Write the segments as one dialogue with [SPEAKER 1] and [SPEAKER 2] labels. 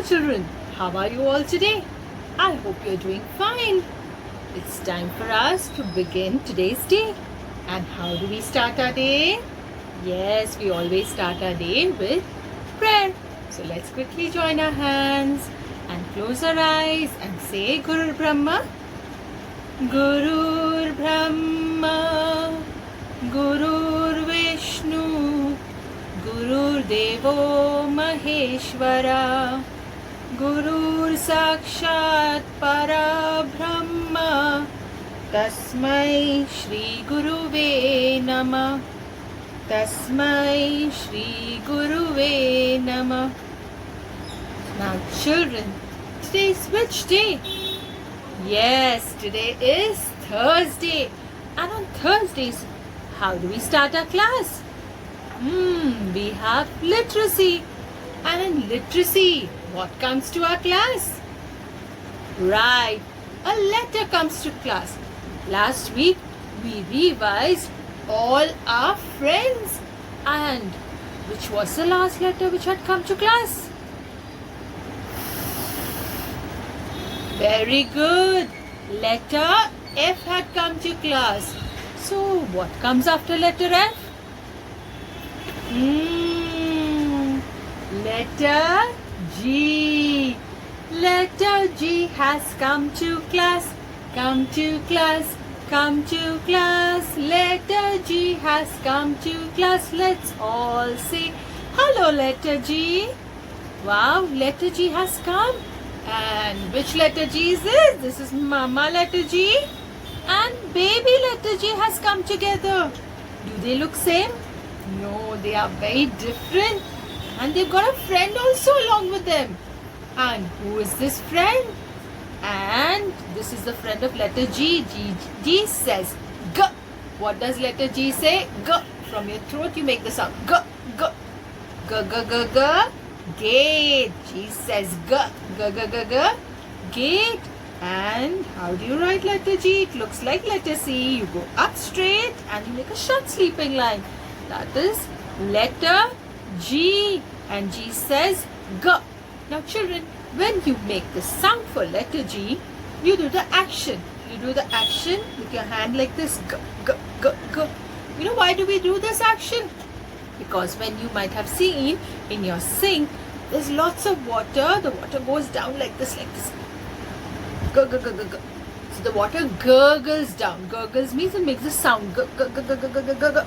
[SPEAKER 1] children, how are you all today? I hope you're doing fine. It's time for us to begin today's day. And how do we start our day? Yes, we always start our day with prayer. So let's quickly join our hands and close our eyes and say Gurur Brahma, Gurur Brahma, Gurur Vishnu, Gurur Devo Maheshwara, Gurur Sakshat Parabrahma, Tasmai Shri Guruve Namah, Tasmai Shri Guruve Namah. Now children, today is which day? Yes, today is Thursday. And on Thursdays, how do we start our class? We have literacy. And in literacy, what comes to our class? Right, a letter comes to class. Last week, we revised all our friends. And which was the last letter which had come to class? Very good. Letter F had come to class. So, what comes after letter F? Letter G. Letter G has come to class. Come to class. Come to class. Letter G has come to class. Let's all say hello, letter G. Wow, letter G has come. And which letter G is this? This is Mama letter G and baby letter G has come together. Do they look same? No, they are very different. And they've got a friend also along with them. And who is this friend? And this is the friend of letter G. G says G. What does letter G say? G. From your throat you make the sound G. G. G. G. G. G. Gate. G says G. G. G. G. G. Gate. And how do you write letter G? It looks like letter C. You go up straight and you make a short sleeping line. That is letter G. And G says G. Now children, when you make the sound for letter G, you do the action. You do the action with your hand like this. G, G, G, G. You know why do we do this action? Because when you might have seen in your sink, there's lots of water. The water goes down like this, like this. G, G, G, G, G. So the water gurgles down. Gurgles means it makes a sound. G, G, G, G, G, G, G, G.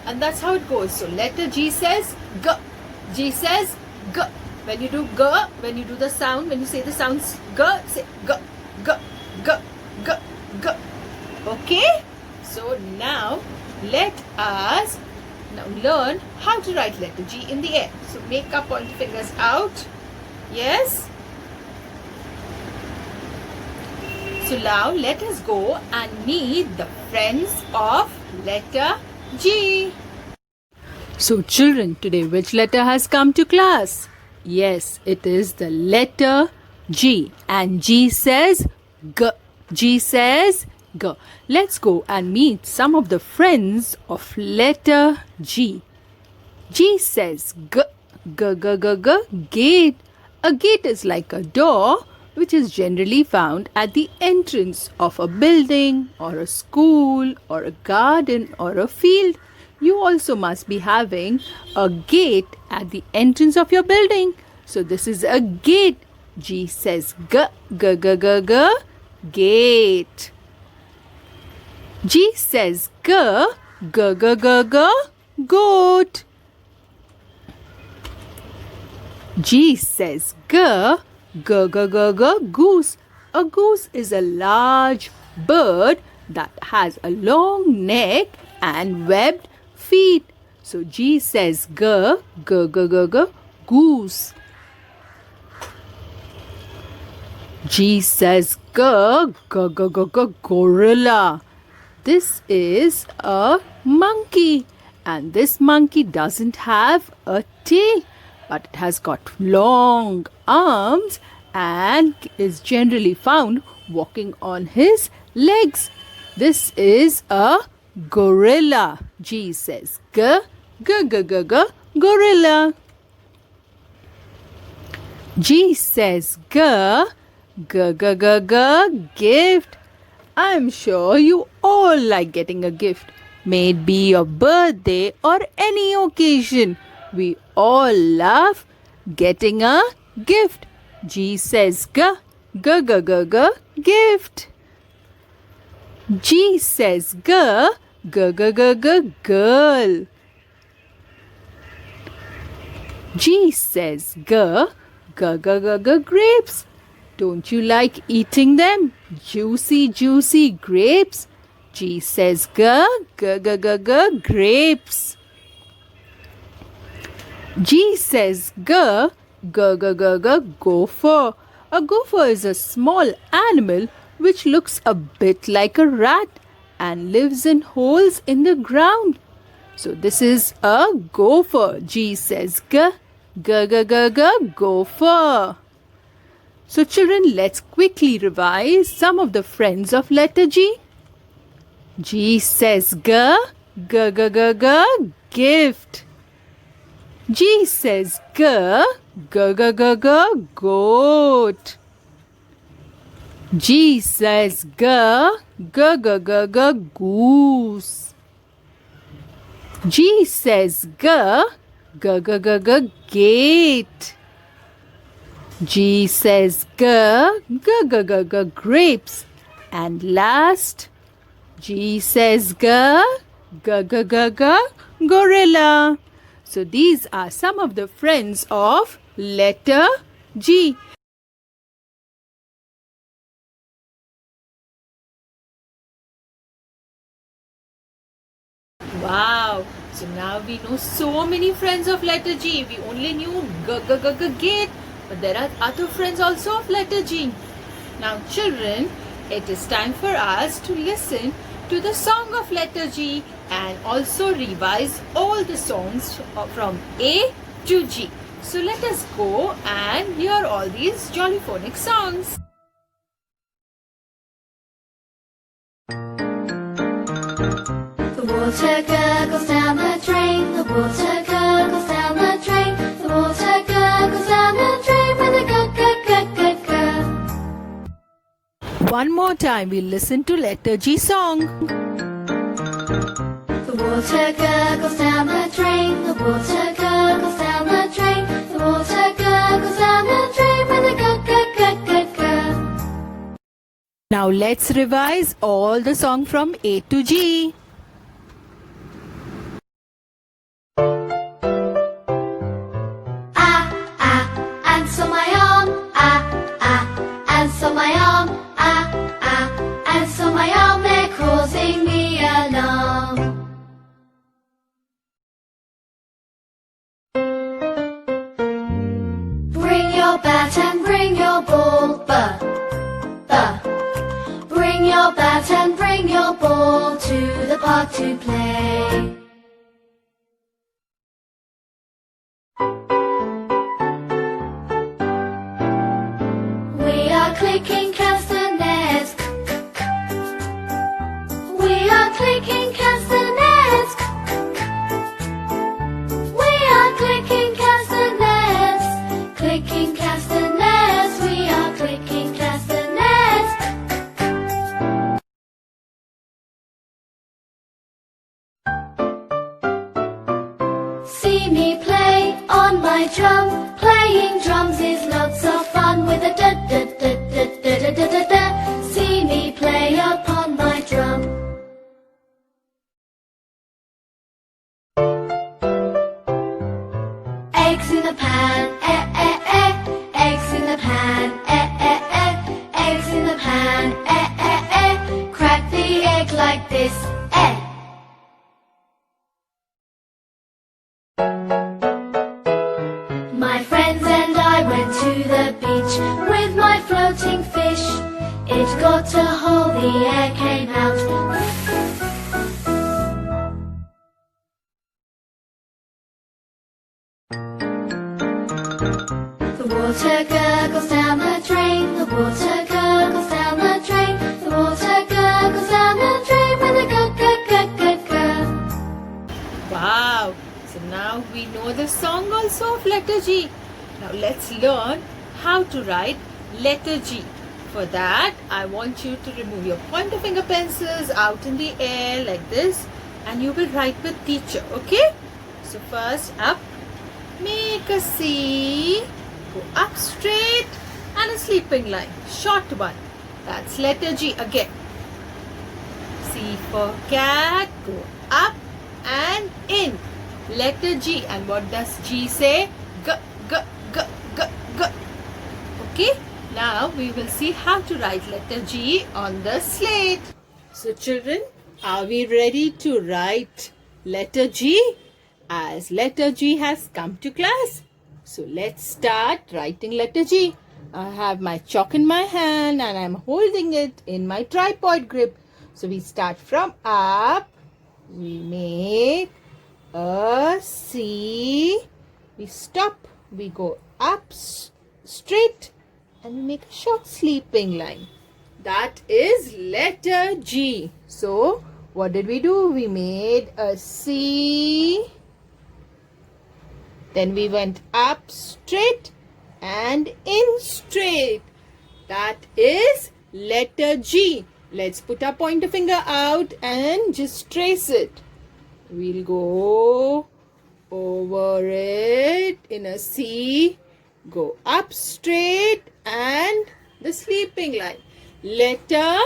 [SPEAKER 1] And that's how it goes. So letter G says G. G says G. When you do G, when you do the sound, when you say the sounds G, say G, G, G, G, G. Okay? So now let us now learn how to write letter G in the air. So make our pointer fingers out. Yes? So now let us go and meet the friends of letter G. So children, today which letter has come to class? Yes, it is the letter G. And G says G. G says G. Let's go and meet some of the friends of letter G. G says G. G, G, G, G. Gate. A gate is like a door which is generally found at the entrance of a building or a school or a garden or a field. You also must be having a gate at the entrance of your building. So this is a gate. G says G, G, G, G, G, gate. G says G, G, G, G, G, goat. G says G, G, G, G, G, goose. A goose is a large bird that has a long neck and webbed feet. So G says G, G, G, G, G, goose. G says G, G, G, G, G, gorilla. This is a monkey. And this monkey doesn't have a tail, but it has got long arms and is generally found walking on his legs. This is a gorilla. G says G, G, G, G, G, gorilla. G says G, G, G, G, G, gift. I'm sure you all like getting a gift. May it be your birthday or any occasion. We all love getting a gift. G says G, G, G, G, G, gift. G says G, G, G, G, G, girl. G says G, G, G, G, G, grapes. Don't you like eating them? Juicy, juicy grapes. G says G, G, G, G, G, grapes. G says G, G, G, G, G, gopher. A gopher is a small animal which looks a bit like a rat and lives in holes in the ground. So this is a gopher. G says G, G, G, G, G, gopher. So children, let's quickly revise some of the friends of letter G. G says G, G, G, G, G, gift. G says G, G, G, G, G, goat. G says G, G, G, G, G, goose. G says G, G, G, G, G, gate. G says G, G, G, G, G, grapes. And last, G says G, G, G, G, G, gorilla. So these are some of the friends of letter G. Wow! So now we know so many friends of letter G. We only knew G, G, G, G, gate. But there are other friends also of letter G. Now children, it is time for us to listen to the song of letter G and also revise all the songs from A to G. So let us go and hear all these jollyphonic songs.
[SPEAKER 2] The water gurgles down the drain, the water gurgles down the drain, the water gurgles down the drain with a gurg, gurg, gurg, gurg, gurg.
[SPEAKER 1] One more time we'll listen to letter G song.
[SPEAKER 2] The water gurgles down the drain, the water gurgles down the drain, the water gurgles down the drain with a gurg, gurg, gurg, gurg, gurg.
[SPEAKER 1] Now let's revise all the song from A to G.
[SPEAKER 2] Ants on my arm, ants on my arm, ants on my arm, they're causing me alarm. Bring your bat and bring your ball, Bring your bat and bring your ball to the park to play. We are clicking castanets. We are clicking castanets. We are clicking castanets. Clicking castanets. We are clicking castanets. See me play on my drum. Playing drums is lots of fun with a da da da da da da da da da. See me play upon my drum. Eggs in the pan, eggs in the pan, eggs in the pan, crack the egg like this, My friends and I went to the beach with my floating fish. It got a hole, the air came out. The water gurgles down the drain, the water gurgles down the drain, the water gurgles down the drain with a gurg, gurg, gurg, gurg, gurg.
[SPEAKER 1] Wow! So now we know the song also of letter G. Now let's learn how to write letter G. For that, I want you to remove your pointer finger pencils out in the air like this, and you will write with teacher, okay? So first up, make a C, go up straight, and a sleeping line, short one. That's letter G again. C for cat, go up and in. Letter G. And what does G say? G, G, G, G, G. Okay. Now we will see how to write letter G on the slate. So children, are we ready to write letter G? As letter G has come to class. So let's start writing letter G. I have my chalk in my hand and I'm holding it in my tripod grip. So we start from up. We make a C. We stop. We go up straight. And we make a short sleeping line. That is letter G. So, what did we do? We made a C. Then we went up straight and in straight. That is letter G. Let's put our pointer finger out and just trace it. We'll go over it in a C. Go up straight and the sleeping line. Letter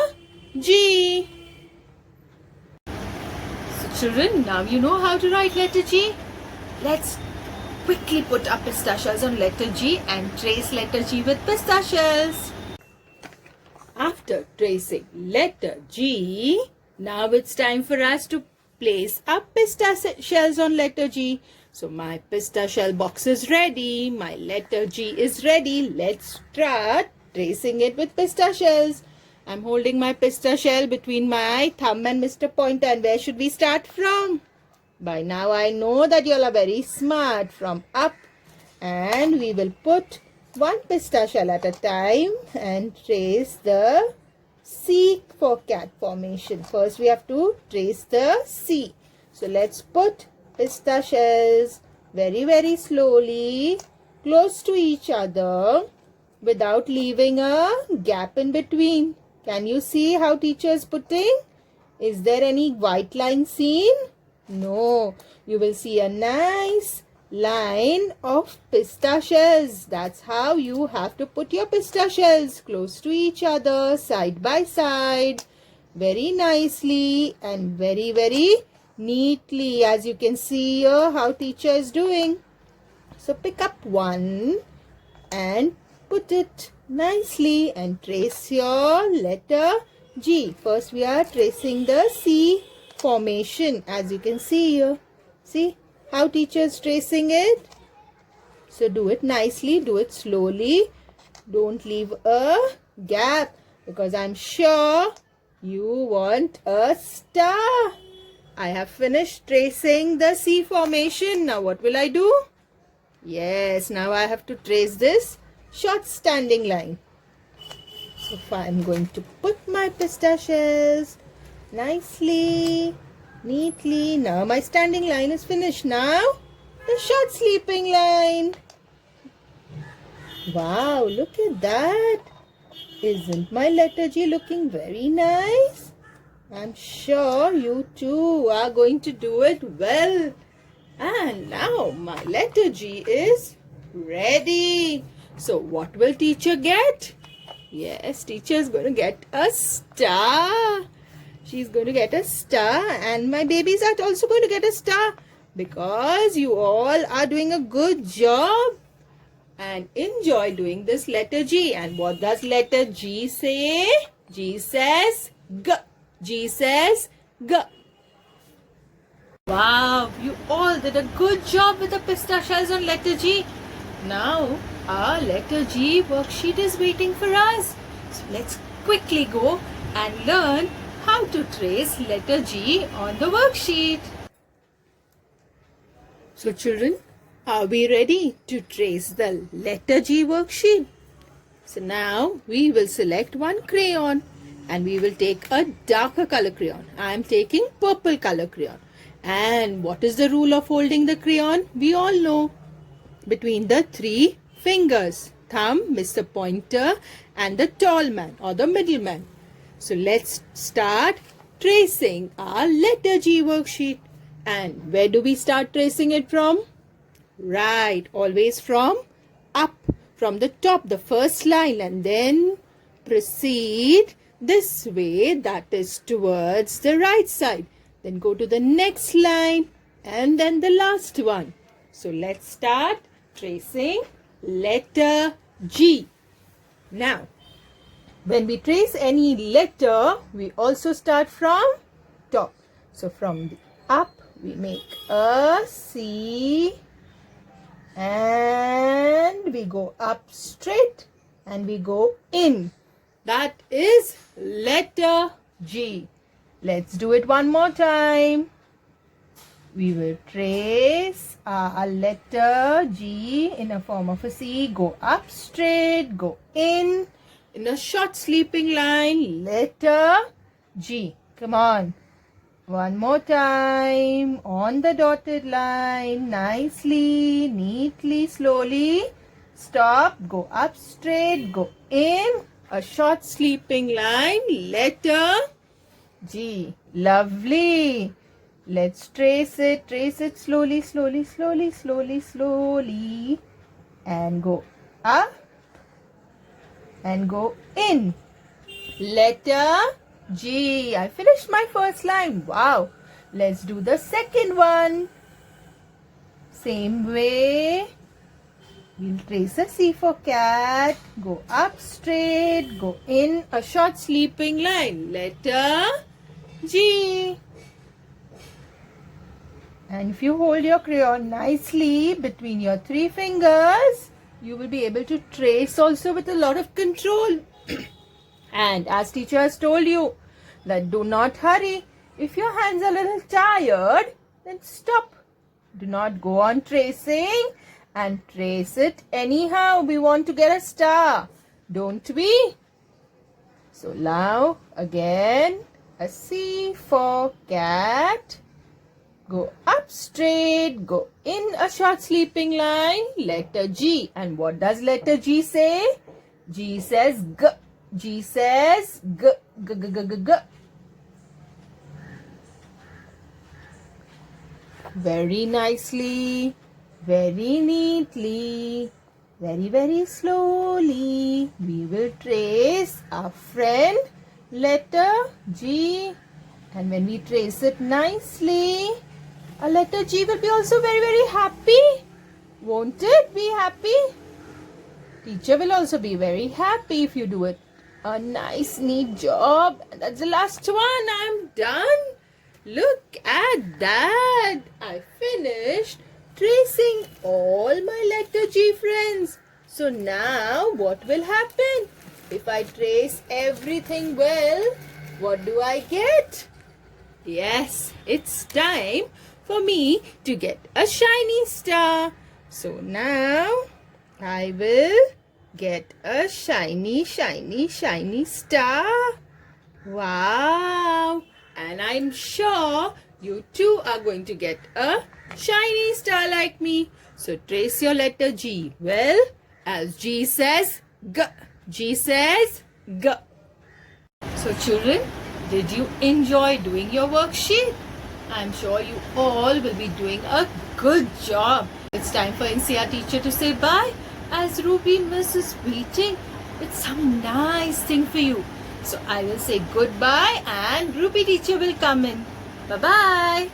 [SPEAKER 1] G. So children, now you know how to write letter G. Let's quickly put our pistachios on letter G and trace letter G with pistachios. After tracing letter G, now it's time for us to place our pistachios on letter G. So my pistachio box is ready. My letter G is ready. Let's start tracing it with pistachios. I'm holding my pistachio between my thumb and Mr. Pointer. And where should we start from? By now I know that you all are very smart. From up. And we will put one pistachio at a time and trace the C for cat formation. First we have to trace the C. So let's put pistachios very slowly close to each other without leaving a gap in between. Can you see how teacher is putting? Is there any white line seen? No. You will see a nice line of pistachios. That's how you have to put your pistachios close to each other, side by side, very nicely and very neatly, as you can see here how teacher is doing. So pick up one and put it nicely and trace your letter G. First we are tracing the C formation, as you can see here. See how teacher is tracing it? So do it nicely, do it slowly. Don't leave a gap because I'm sure you want a star. I have finished tracing the C formation. Now what will I do? Yes, now I have to trace this short standing line. So I'm going to put my pistachios nicely, neatly. Now my standing line is finished. Now the short sleeping line. Wow, look at that. Isn't my letter G looking very nice? I'm sure you too are going to do it well. And now my letter G is ready. So what will teacher get? Yes, teacher is going to get a star. She's going to get a star, and my babies are also going to get a star because you all are doing a good job and enjoy doing this letter G. And what does letter G say? G says G. G says G. Wow, you all did a good job with the pistachios on letter G. Now our letter G worksheet is waiting for us. So let's quickly go and learn how to trace letter G on the worksheet. So children, are we ready to trace the letter G worksheet? So now we will select one crayon and we will take a darker color crayon. I am taking purple color crayon. And what is the rule of holding the crayon? We all know. Between the three fingers, thumb, Mr. Pointer, and the tall man or the middleman. So let's start tracing our letter G worksheet. And where do we start tracing it from? Right, always from up, from the top, the first line, and then proceed this way, that is towards the right side. Then go to the next line and then the last one. So let's start tracing letter G. Now, when we trace any letter, we also start from top. So from the up, we make a C and we go up straight and we go in. That is letter G. Let's do it one more time. We will trace our letter G in a form of a C. Go up straight, go in a short sleeping line, letter G. Come on. One more time. On the dotted line, nicely, neatly, slowly. Stop, go up straight, go in a short sleeping line, letter G. Lovely. Let's trace it slowly, slowly, slowly, slowly, slowly. And go up and go in. Letter G. I finished my first line. Wow. Let's do the second one. Same way. We'll trace a C for cat. Go up straight. Go in a short sleeping line. Letter G. And if you hold your crayon nicely between your three fingers, you will be able to trace also with a lot of control. And as teacher has told you, that do not hurry. If your hands are a little tired, then stop. Do not go on tracing and trace it anyhow. We want to get a star, don't we? So now again, a C for cat. Go up straight, go in a short sleeping line, letter G. And what does letter G say? G says G. G says G, G, G, G, G, G. Very nicely, very neatly, very, very slowly, we will trace our friend letter G. And when we trace it nicely, our letter G will be also very, very happy. Won't it be happy? Teacher will also be very happy if you do it. A nice, neat job. And that's the last one. I'm done. Look at that. I finished tracing all my letter G, friends. So now what will happen? If I trace everything well, what do I get? Yes, it's time for me to get a shiny star. So now I will get a shiny, shiny, shiny star. Wow! And I'm sure you too are going to get a shiny star like me. So trace your letter G. Well, as G says G. G says G. So children, did you enjoy doing your worksheet? I'm sure you all will be doing a good job. It's time for NCR teacher to say bye, as Ruby Miss is waiting with some nice thing for you. So I will say goodbye and Ruby teacher will come in. Bye-bye.